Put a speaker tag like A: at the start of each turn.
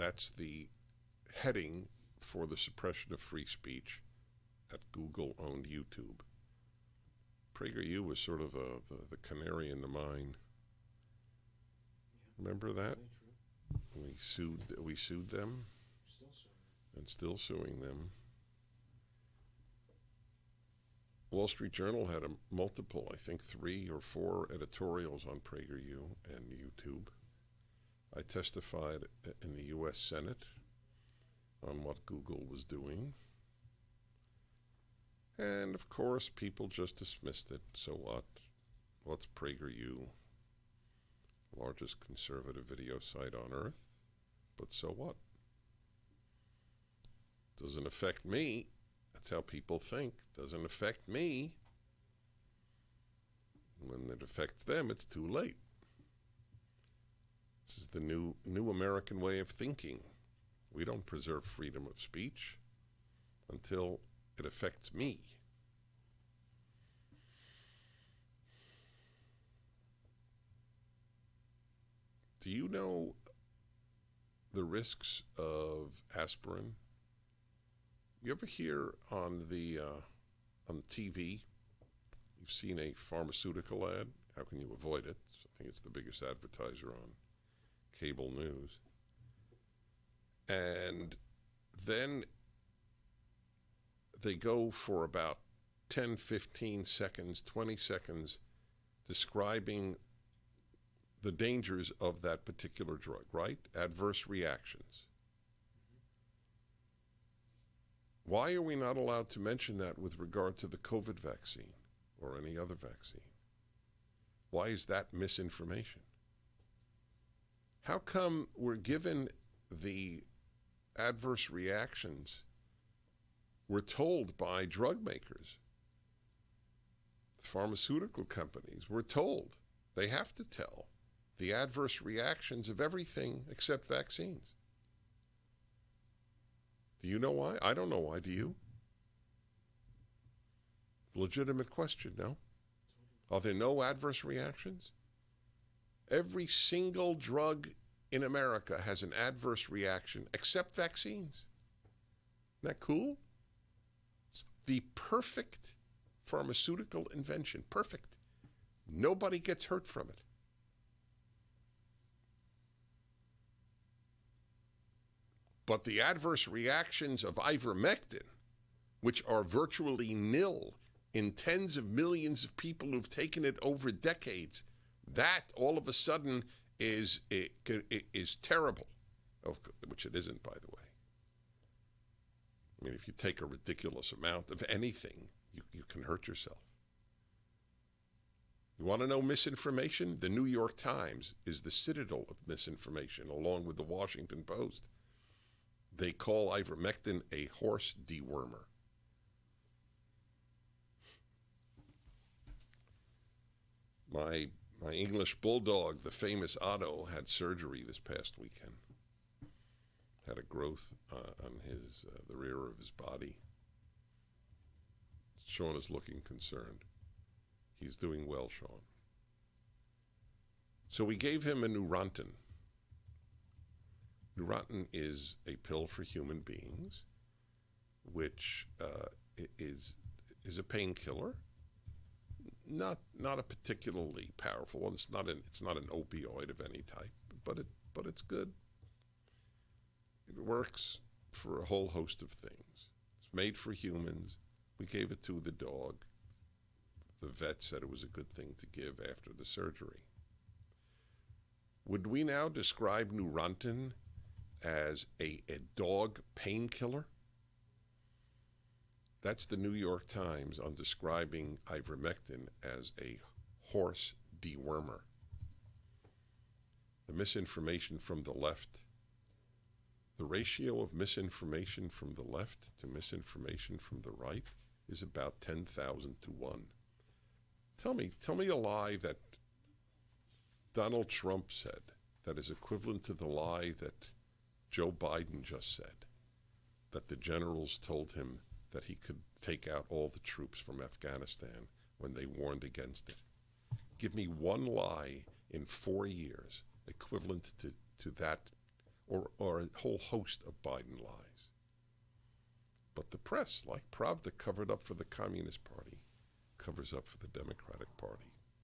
A: That's the heading for the suppression of free speech at Google-owned YouTube. PragerU was sort of the canary in the mine. Remember that? We sued them, and still suing them. Wall Street Journal had multiple, I think 3 or 4 editorials on PragerU and YouTube. I testified in the U.S. Senate on what Google was doing. And of course, people just dismissed it. So what? What's PragerU? Largest conservative video site on earth. But so what? Doesn't affect me. That's how people think. Doesn't affect me. When it affects them, it's too late. This is the new American way of thinking. We don't preserve freedom of speech until it affects me. Do you know the risks of aspirin? You ever hear on the TV, you've seen a pharmaceutical ad? How can you avoid it? I think it's the biggest advertiser on cable news. And then they go for about 10, 15 seconds, 20 seconds describing the dangers of that particular drug, right? Adverse reactions. Why are we not allowed to mention that with regard to the COVID vaccine or any other vaccine? Why is that misinformation? How come we're given the adverse reactions we're told by drug makers, pharmaceutical companies? We're told they have to tell the adverse reactions of everything except vaccines. Do you know why? I don't know why. Do you? Legitimate question, no? Are there no adverse reactions? Every single drug in America has an adverse reaction except vaccines. Isn't that cool? It's the perfect pharmaceutical invention. Perfect. Nobody gets hurt from it. But the adverse reactions of ivermectin, which are virtually nil in tens of millions of people who've taken it over decades, that all of a sudden is terrible, which it isn't, by the way. I mean, if you take a ridiculous amount of anything, you can hurt yourself. You want to know misinformation? The New York Times is the citadel of misinformation, along with the Washington Post. They call ivermectin a horse dewormer. My English bulldog, the famous Otto, had surgery this past weekend. Had a growth on the rear of his body. Sean is looking concerned. He's doing well, Sean. So we gave him a Neurontin. Neurontin is a pill for human beings, which is a painkiller. Not a particularly powerful one. It's not an opioid of any type, but it's good. It works for a whole host of things. It's made for humans. We gave it to the dog. The vet said it was a good thing to give after the surgery. Would we now describe Neurontin as a dog painkiller? That's the New York Times on describing ivermectin as a horse dewormer. The misinformation from the left, the ratio of misinformation from the left to misinformation from the right is about 10,000 to 1. Tell me a lie that Donald Trump said that is equivalent to the lie that Joe Biden just said, that the generals told him that he could take out all the troops from Afghanistan when they warned against it. Give me one lie in 4 years equivalent to that or a whole host of Biden lies. But the press, like Pravda covered up for the Communist Party, covers up for the Democratic Party.